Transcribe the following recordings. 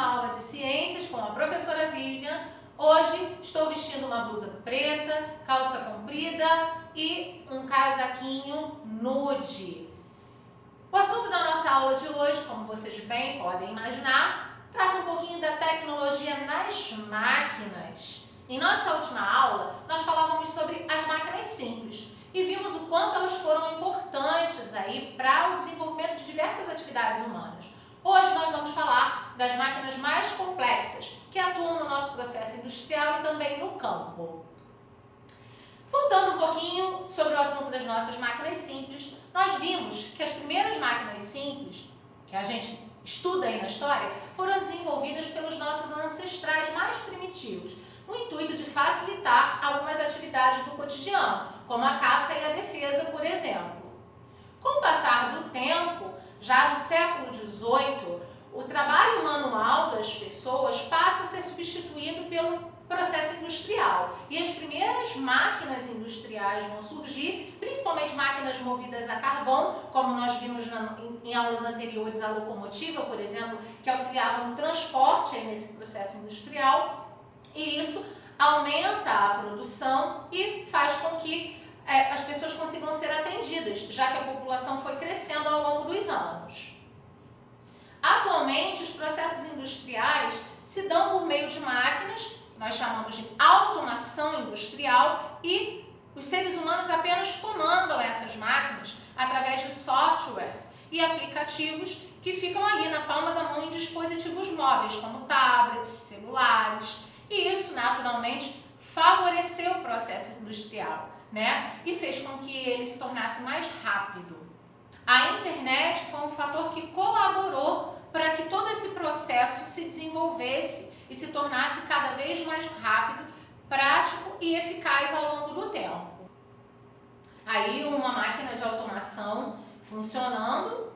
aula de ciências com a professora Vivian. Hoje estou vestindo uma blusa preta, calça comprida e um casaquinho nude. O assunto da nossa aula de hoje, como vocês bem podem imaginar, trata um pouquinho da tecnologia nas máquinas. Em nossa última aula, nós falávamos sobre as máquinas simples e vimos o quanto elas foram importantes aí para o desenvolvimento de diversas atividades humanas. Hoje nós vamos falar das máquinas mais complexas que atuam no nosso processo industrial e também no campo. Voltando um pouquinho sobre o assunto das nossas máquinas simples, nós vimos que as primeiras máquinas simples, que a gente estuda aí na história, foram desenvolvidas pelos nossos ancestrais mais primitivos, no intuito de facilitar algumas atividades do cotidiano, como a caça e a defesa, por exemplo. Com o passar do tempo, já no século XVIII, o trabalho manual das pessoas passa a ser substituído pelo processo industrial. E as primeiras máquinas industriais vão surgir, principalmente máquinas movidas a carvão, como nós vimos em aulas anteriores, a locomotiva, por exemplo, que auxiliava no transporte aí nesse processo industrial. E isso aumenta a produção e faz com que as pessoas consigam ser atendidas, já que a população foi crescendo ao longo dos anos. Atualmente, os processos industriais se dão por meio de máquinas, que nós chamamos de automação industrial, e os seres humanos apenas comandam essas máquinas através de softwares e aplicativos que ficam ali na palma da mão em dispositivos móveis, como tablets, celulares, e isso naturalmente favoreceu o processo industrial, e fez com que ele se tornasse mais rápido. A internet foi um fator que colaborou para que todo esse processo se desenvolvesse e se tornasse cada vez mais rápido, prático e eficaz ao longo do tempo. Aí uma máquina de automação funcionando.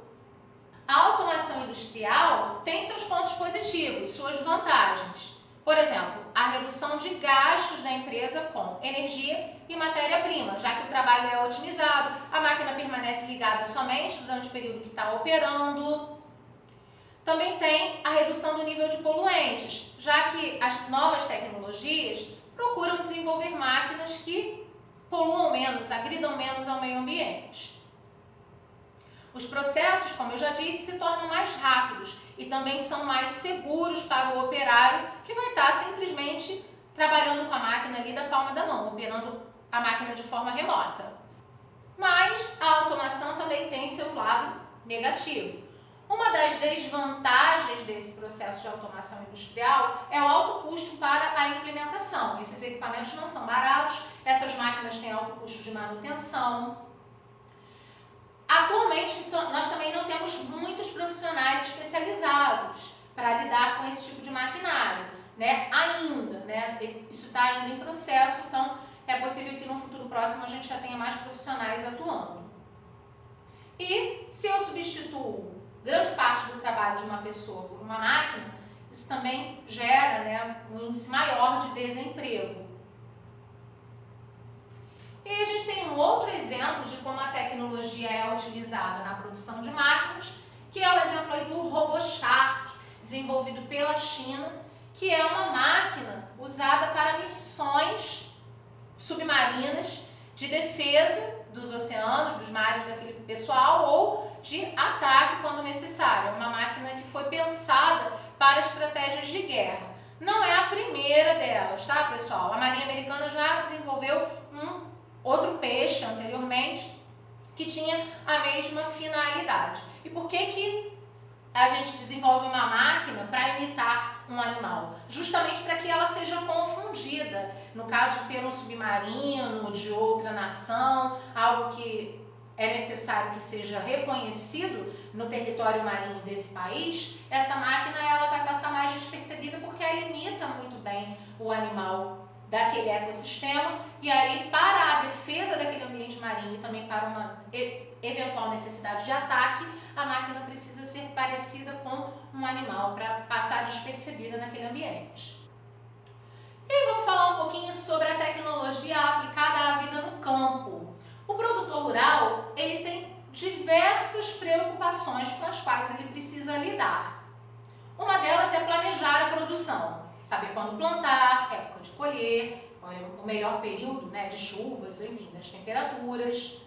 A automação industrial tem seus pontos positivos, suas vantagens. Por exemplo, a redução de gastos da empresa com energia e matéria-prima, já que o trabalho é otimizado, a máquina permanece ligada somente durante o período que está operando. Também tem a redução do nível de poluentes, já que as novas tecnologias procuram desenvolver máquinas que poluam menos, agridam menos ao meio ambiente. Os processos, como eu já disse, se tornam mais rápidos e também são mais seguros para o operário, que vai estar simplesmente trabalhando com a máquina ali da palma da mão, operando a máquina de forma remota. Mas a automação também tem seu lado negativo. Uma das desvantagens desse processo de automação industrial é o alto custo para a implementação. Esses equipamentos não são baratos, essas máquinas têm alto custo de manutenção. Atualmente, nós também não temos muitos profissionais especializados para lidar com esse tipo de maquinário, ainda, Isso está ainda em processo, então é possível que no futuro próximo a gente já tenha mais profissionais atuando. E se eu substituo grande parte do trabalho de uma pessoa por uma máquina, isso também gera, um índice maior de desemprego. E aí a gente tem um outro exemplo de como a tecnologia é utilizada na produção de máquinas, que é o exemplo aí do RoboShark, desenvolvido pela China, que é uma máquina usada para missões submarinas de defesa dos oceanos, dos mares daquele pessoal, ou de ataque quando necessário. É uma máquina que foi pensada para estratégias de guerra. Não é a primeira delas, tá, pessoal? A Marinha Americana já desenvolveu um outro peixe anteriormente que tinha a mesma finalidade. E por que a gente desenvolve uma máquina para imitar um animal? Justamente para que ela seja confundida. No caso de ter um submarino de outra nação, algo que é necessário que seja reconhecido no território marinho desse país, essa máquina ela vai passar mais despercebida porque ela imita muito bem o animal daquele ecossistema, e aí para a defesa daquele ambiente marinho e também para uma eventual necessidade de ataque, a máquina precisa ser parecida com um animal para passar despercebida naquele ambiente. E vamos falar um pouquinho sobre a tecnologia aplicada à vida no campo. O produtor rural, ele tem diversas preocupações com as quais ele precisa lidar. Uma delas é planejar produção. Saber quando plantar, época de colher, qual é o melhor período, né, de chuvas, enfim, das temperaturas.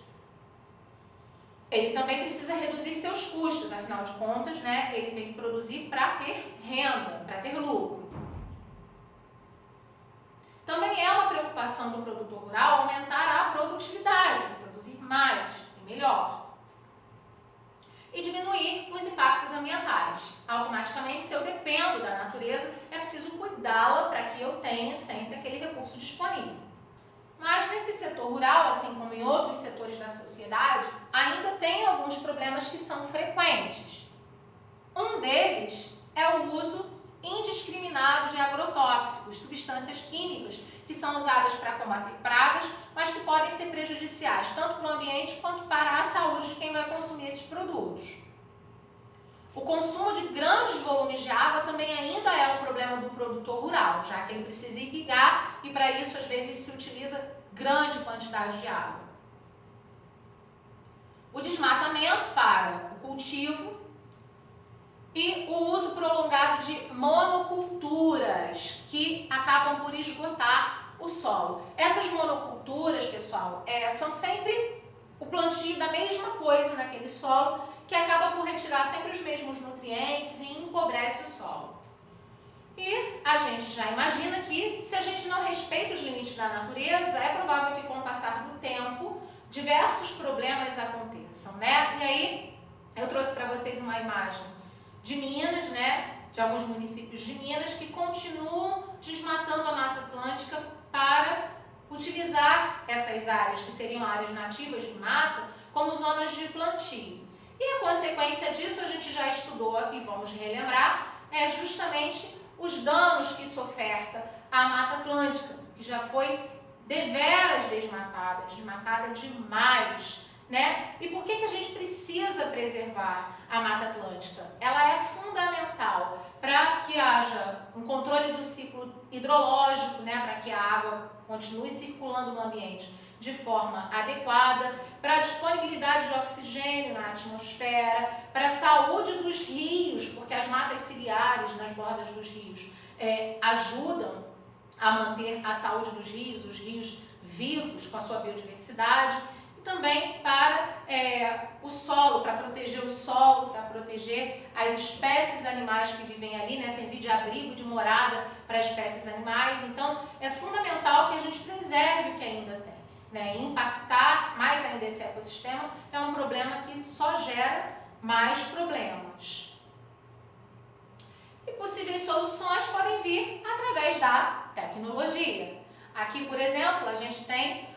Ele também precisa reduzir seus custos, afinal de contas, né, ele tem que produzir para ter renda, para ter lucro. Também é uma preocupação do produtor rural aumentar a produtividade, produzir mais e melhor. E diminuir os impactos ambientais. Automaticamente, se eu dependo da natureza, é preciso cuidá-la para que eu tenha sempre aquele recurso disponível. Mas nesse setor rural, assim como em outros setores da sociedade, ainda tem alguns problemas que são frequentes. Um deles é o uso indiscriminado de agrotóxicos, substâncias químicas que são usadas para combater pragas, mas que podem ser prejudiciais tanto para o ambiente quanto para a saúde de quem vai consumir esses produtos. O consumo de grandes volumes de água também ainda é um problema do produtor rural, já que ele precisa irrigar e para isso às vezes se utiliza grande quantidade de água. O desmatamento para o cultivo e o uso prolongado de monoculturas que acabam por esgotar o solo. Essas monoculturas, pessoal, são sempre o plantio da mesma coisa naquele solo, que acaba por retirar sempre os mesmos nutrientes e empobrece o solo. E a gente já imagina que, se a gente não respeita os limites da natureza, é provável que com o passar do tempo, diversos problemas aconteçam, né? E aí, eu trouxe para vocês uma imagem de Minas, né? De alguns municípios de Minas que continuam desmatando a Mata Atlântica para utilizar essas áreas, que seriam áreas nativas de mata, como zonas de plantio. E a consequência disso, a gente já estudou e vamos relembrar, é justamente os danos que isso oferta à Mata Atlântica, que já foi deveras desmatada demais, né? E por que a gente precisa preservar a Mata Atlântica? Ela é fundamental para que haja um controle do ciclo hidrológico, né? Para que a água continue circulando no ambiente de forma adequada, para a disponibilidade de oxigênio na atmosfera, para a saúde dos rios, porque as matas ciliares nas bordas dos rios ajudam a manter a saúde dos rios, os rios vivos com a sua biodiversidade, e também para o solo, para proteger o solo, para proteger as espécies animais que vivem ali, né, servir de abrigo, de morada para espécies animais. Então, é fundamental que a gente preserve o que ainda tem. Né? Impactar mais ainda esse ecossistema é um problema que só gera mais problemas. E possíveis soluções podem vir através da tecnologia. Aqui, por exemplo, a gente tem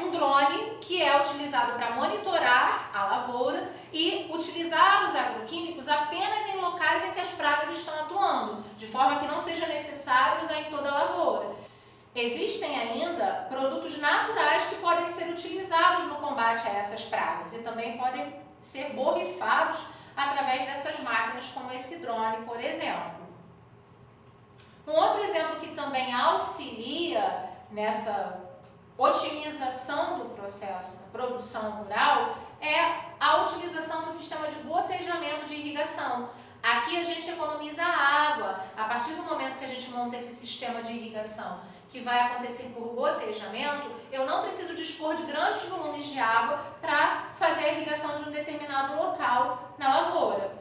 um drone que é utilizado para monitorar a lavoura e utilizar os agroquímicos apenas em locais em que as pragas estão atuando, de forma que não seja necessário usar em toda a lavoura. Existem ainda produtos naturais que podem ser utilizados no combate a essas pragas e também podem ser borrifados através dessas máquinas, como esse drone, por exemplo. Um outro exemplo que também auxilia nessa otimização do processo da produção rural é a utilização do sistema de gotejamento de irrigação. Aqui a gente economiza água. A partir do momento que a gente monta esse sistema de irrigação, que vai acontecer por gotejamento, eu não preciso dispor de grandes volumes de água para fazer a irrigação de um determinado local na lavoura.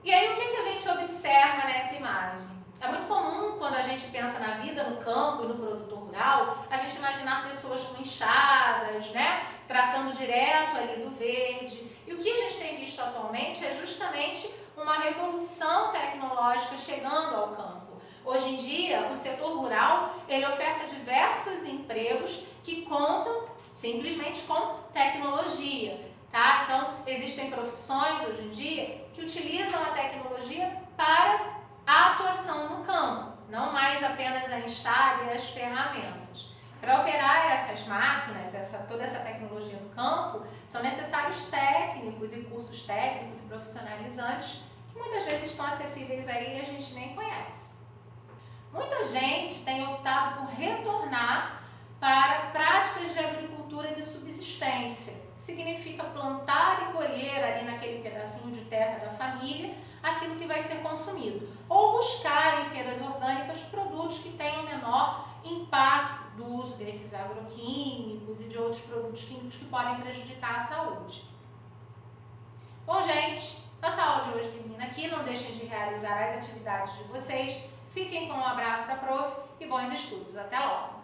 E aí o que a gente observa nessa imagem? É muito comum, quando a gente pensa na vida no campo e no produtor rural, a gente imaginar pessoas com enxadas, né? Tratando direto ali do verde. E o que a gente tem visto atualmente é justamente uma revolução tecnológica chegando ao campo. Hoje em dia, o setor rural, ele oferta diversos empregos que contam simplesmente com tecnologia, tá? Então, existem profissões hoje em dia que utilizam a tecnologia para a atuação no campo, não mais apenas a enxada e as ferramentas. Para operar essas máquinas, toda essa tecnologia no campo, são necessários técnicos e cursos técnicos e profissionalizantes que muitas vezes estão acessíveis aí e a gente nem conhece. Muita gente tem optado por retornar para práticas de agricultura de subsistência. Significa plantar e colher ali naquele pedacinho de terra da família aquilo que vai ser consumido. Ou buscar em feiras orgânicas produtos que tenham menor impacto do uso desses agroquímicos e de outros produtos químicos que podem prejudicar a saúde. Bom, gente, nossa aula de hoje termina aqui. Não deixem de realizar as atividades de vocês. Fiquem com um abraço da Prof e bons estudos. Até logo!